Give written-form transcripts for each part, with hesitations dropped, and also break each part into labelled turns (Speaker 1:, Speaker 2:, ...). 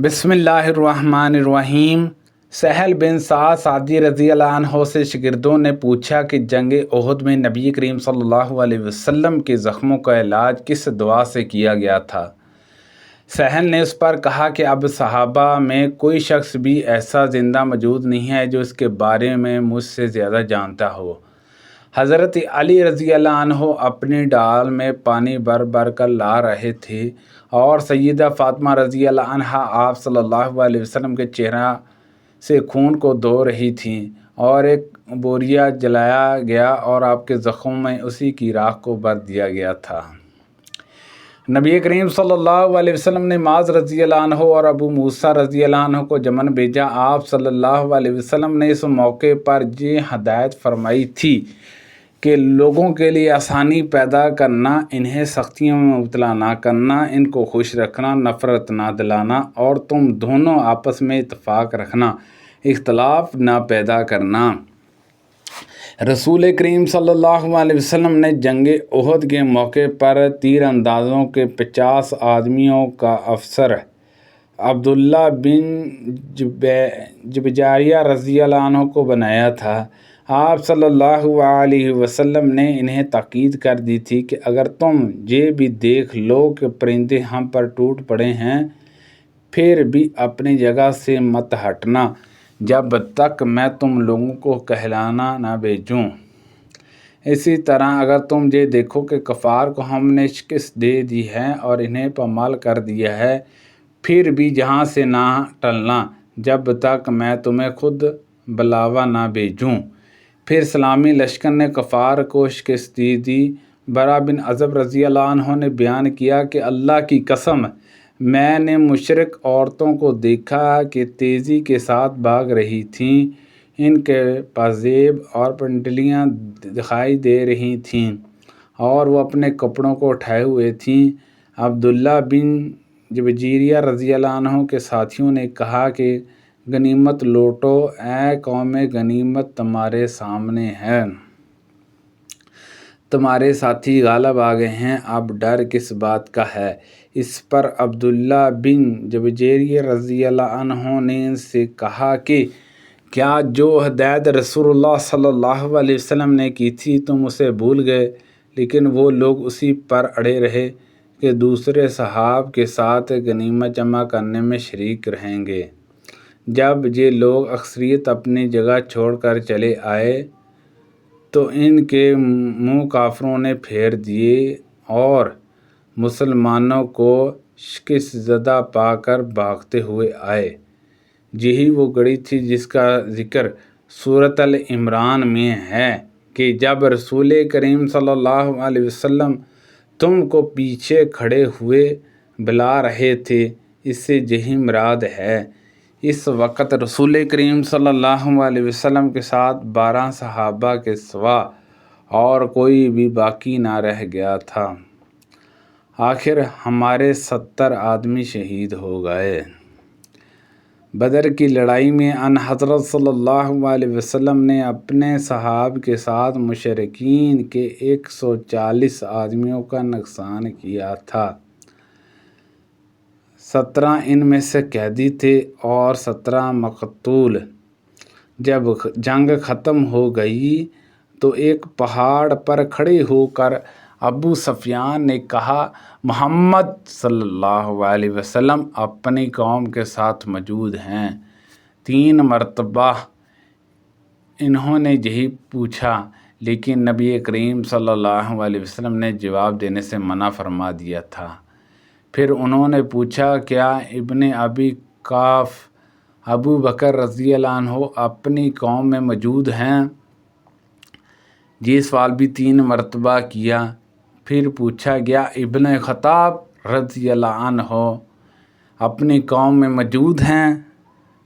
Speaker 1: बिस्मिल्लाहिर्रहमानिर्रहीम। सहल बिन साद सादी रज़ी अल्लाह अन्हो से शागिर्दों ने पूछा कि जंग ओहद में नबी करीम सल्लल्लाहु अलैहि वसल्लम के ज़ख्मों का इलाज किस दुआ से किया गया था। सहल ने उस पर कहा कि अब सहाबा में कोई शख्स भी ऐसा ज़िंदा मौजूद नहीं है जो इसके बारे में मुझसे ज़्यादा जानता हो। हज़रत अली रज़ी अल्लाह अन्हो अपनी डाल में पानी भर भर कर ला रहे थे और सैयदा फ़ातिमा रज़ी अल्लाह अन्हा आप सल्लल्लाहु अलैहि वसल्लम के चेहरा से खून को धो रही थीं और एक बोरिया जलाया गया और आपके ज़ख्मों में उसी की राख को भर दिया गया था। नबी करीम सल्लल्लाहु अलैहि वसल्लम ने माज़ रज़ी अल्लाह अन्हो और अबू मूसा रज़ी अल्लाह अन्हो को यमन भेजा। आप सल्लल्लाहु अलैहि वसल्लम ने इस मौके पर ये हदायत फरमाई थी कि लोगों के लिए आसानी पैदा करना, इन्हें सख्तियों में मुब्तला ना करना, इनको खुश रखना, नफ़रत ना दिलाना और तुम दोनों आपस में इत्तेफाक रखना, इख्तलाफ ना पैदा करना। रसूल करीम सल्लल्लाहु अलैहि वसल्लम ने जंग ओहद के मौके पर तीर अंदाज़ों के 50 आदमियों का अफसर अब्दुल्ला बिन जुबैरिया रज़ी अल्लाह अन्हु को बनाया था। आप सल्लल्लाहु अलैहि वसल्लम ने इन्हें ताकीद कर दी थी कि अगर तुम ये भी देख लो कि परिंदे हम पर टूट पड़े हैं, फिर भी अपनी जगह से मत हटना जब तक मैं तुम लोगों को कहलाना ना भेजूं। इसी तरह अगर तुम ये देखो कि कफ़ार को हमने शिकस्त दे दी है और इन्हें पामाल कर दिया है, फिर भी जहाँ से ना टलना जब तक मैं तुम्हें खुद बुलावा ना भेजूं। फिर सलामी लश्कर ने कफ़ार को शिकस्त दी। बरा बिन अज़ब रज़ी अल्लाह अन्हु ने बयान किया कि अल्लाह की कसम, मैंने मुशरिक औरतों को देखा कि तेज़ी के साथ भाग रही थीं, इनके पाजेब और पंडलियाँ दिखाई दे रही थीं और वो अपने कपड़ों को उठाए हुए थीं। अब्दुल्ला बिन जुबैरिया रज़ी अल्लाह अन्हु के साथियों ने कहा कि गनीमत लौटो, ऐ कौमे गनीमत तुम्हारे सामने है, तुम्हारे साथी गालिब आ गए हैं, अब डर किस बात का है। इस पर अब्दुल्ला बिन जुबैरिया रज़ी अल्लाह अन्हु ने इनसे कहा कि क्या जो हदायत रसूलुल्लाह सल्लल्लाहु अलैहि वसल्लम ने की थी तुम उसे भूल गए। लेकिन वो लोग उसी पर अड़े रहे कि दूसरे सहाब के साथ गनीमत जमा करने में शरीक रहेंगे। जब ये लोग अक्सरियत अपनी जगह छोड़कर चले आए तो इनके मुंह काफिरों ने फेर दिए और मुसलमानों को शिकस्त ज़दा पाकर भागते हुए आए। यही वो घड़ी थी जिसका जिक्र सूरत अल इमरान में है कि जब रसूल करीम सल्लल्लाहु अलैहि वसल्लम तुमको पीछे खड़े हुए बुला रहे थे, इससे यही मुराद है। इस वक़्त रसूल करीम सल्लल्लाहु अलैहि वसल्लम के साथ 12 सहाबा के सिवा और कोई भी बाकी ना रह गया था। आखिर हमारे 70 आदमी शहीद हो गए। बदर की लड़ाई में अन हज़रत सल्लल्लाहु अलैहि वसल्लम ने अपने सहाब के साथ मुशरिकीन के 140 आदमियों का नुकसान किया था। 17 इनमें से कैदी थे और 17 मकतूल। जब जंग ख़त्म हो गई तो एक पहाड़ पर खड़े होकर अबू सफियान ने कहा, मोहम्मद सल्लल्लाहु अलैहि वसल्लम अपनी कौम के साथ मौजूद हैं। 3 मरतबा इन्होंने यही पूछा, लेकिन नबी करीम सल्लल्लाहु अलैहि वसल्लम ने जवाब देने से मना फरमा दिया था। फिर उन्होंने पूछा, क्या इब्ने अबी काफ अबू बकर रज़ी अल्लाह अन्हु अपनी कौम में मौजूद हैं? ये सवाल भी 3 मरतबा किया। फिर पूछा गया, इब्ने खत्ताब रज़ी अल्लाह अन्हु अपनी कौम में मौजूद हैं?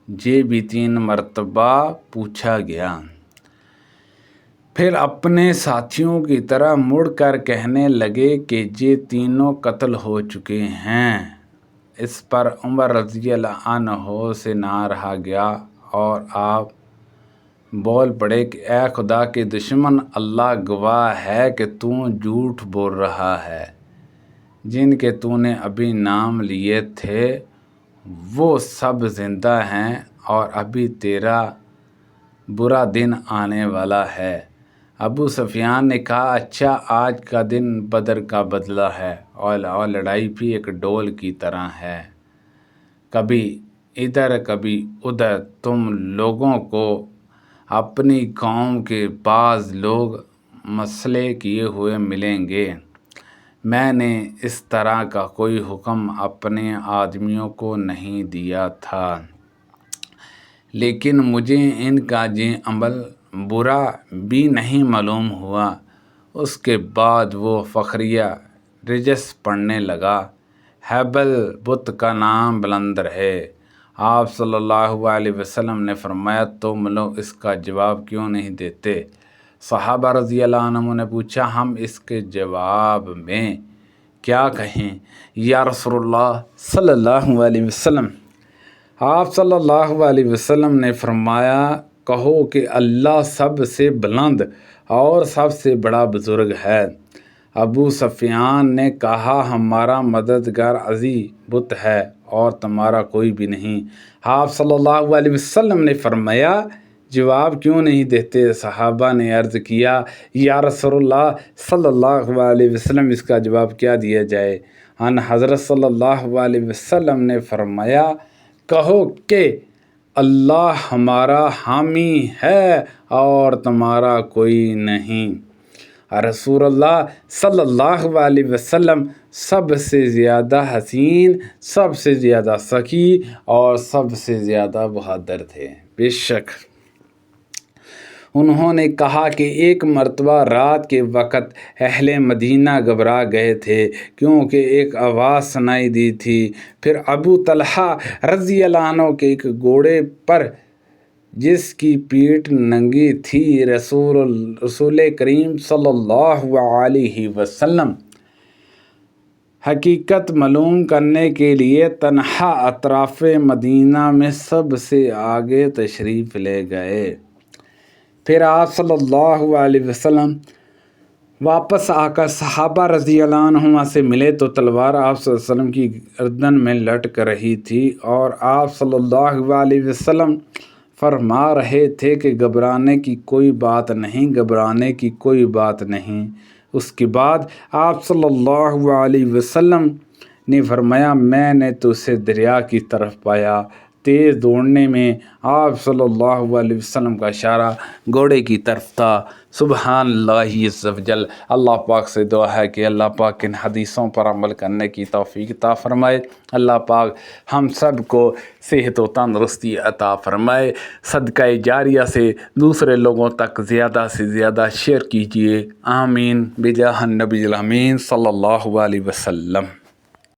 Speaker 1: ये भी 3 मरतबा पूछा गया। फिर अपने साथियों की तरह मुड़कर कहने लगे कि ये तीनों कत्ल हो चुके हैं। इस पर उमर रज़ी अल्लाह अन्हु से ना रहा गया और आप बोल पड़े कि ए खुदा के दुश्मन, अल्लाह गवाह है कि तू झूठ बोल रहा है। जिनके तूने अभी नाम लिए थे وہ سب زندہ ہیں اور ابھی تیرا برا دن آنے والا ہے۔ ابو سفیان نے کہا اچھا، آج کا دن بدر کا بدلہ ہے اور لڑائی بھی ایک ڈول کی طرح ہے، کبھی ادھر کبھی ادھر۔ تم لوگوں کو اپنی قوم کے بعض لوگ مسئلے کیے ہوئے ملیں گے۔ میں نے اس طرح کا کوئی حکم اپنے آدمیوں کو نہیں دیا تھا، لیکن مجھے ان کا یہ عمل برا بھی نہیں معلوم ہوا۔ اس کے بعد وہ فخریہ رجس پڑھنے لگا۔ ہیبل بت کا نام بلند رہے۔ آپ صلی اللہ علیہ وسلم نے فرمایا تم لوگ اس کا جواب کیوں نہیں دیتے؟ صحابہ رضی اللہ عنہم نے پوچھا ہم اس کے جواب میں کیا کہیں یا رسول اللہ صلی اللہ علیہ وسلم؟ آپ صلی اللہ علیہ وسلم نے فرمایا کہو کہ اللہ سب سے بلند اور سب سے بڑا بزرگ ہے۔ ابو سفیان نے کہا ہمارا مددگار عزیز بت ہے اور تمہارا کوئی بھی نہیں۔ آپ صلی اللہ علیہ وسلم نے فرمایا جواب کیوں نہیں دیتے؟ صحابہ نے عرض کیا یا رسول اللہ صلی اللہ علیہ وسلم اس کا جواب کیا دیا جائے؟ ان حضرت صلی اللہ علیہ وسلم نے فرمایا کہو کہ اللہ ہمارا حامی ہے اور تمہارا کوئی نہیں۔ رسول اللہ صلی اللہ علیہ وسلم سب سے زیادہ حسین، سب سے زیادہ سخی اور سب سے زیادہ بہادر تھے۔ بے شک انہوں نے کہا کہ ایک مرتبہ رات کے وقت اہل مدینہ گھبرا گئے تھے کیونکہ ایک آواز سنائی دی تھی۔ پھر ابو طلحہ رضی اللہ عنہ کے ایک گھوڑے پر جس کی پیٹھ ننگی تھی رسول کریم صلی اللہ علیہ وسلم حقیقت معلوم کرنے کے لیے تنہا اطراف مدینہ میں سب سے آگے تشریف لے گئے۔ پھر آپ صلی اللہ علیہ وسلم واپس آ کر صحابہ رضی اللہ عنہم سے ملے تو تلوار آپ صلی اللہ علیہ وسلم کی گردن میں لٹک رہی تھی اور آپ صلی اللہ علیہ وسلم فرما رہے تھے کہ گھبرانے کی کوئی بات نہیں، گھبرانے کی کوئی بات نہیں۔ اس کے بعد آپ صلی اللہ علیہ وسلم نے فرمایا میں نے تو اسے دریا کی طرف پایا۔ تیز دوڑنے میں آپ صلی اللہ علیہ وسلم کا اشارہ گھوڑے کی طرف تھا۔ سبحان اللہ عز و جل۔ اللہ پاک سے دعا ہے کہ اللہ پاک ان حدیثوں پر عمل کرنے کی توفیق عطا فرمائے۔ اللہ پاک ہم سب کو صحت و تندرستی عطا فرمائے۔ صدقہ جاریہ سے دوسرے لوگوں تک زیادہ سے زیادہ شیئر کیجیے۔ آمین بجاہ النبی الامین صلی اللہ علیہ وسلم۔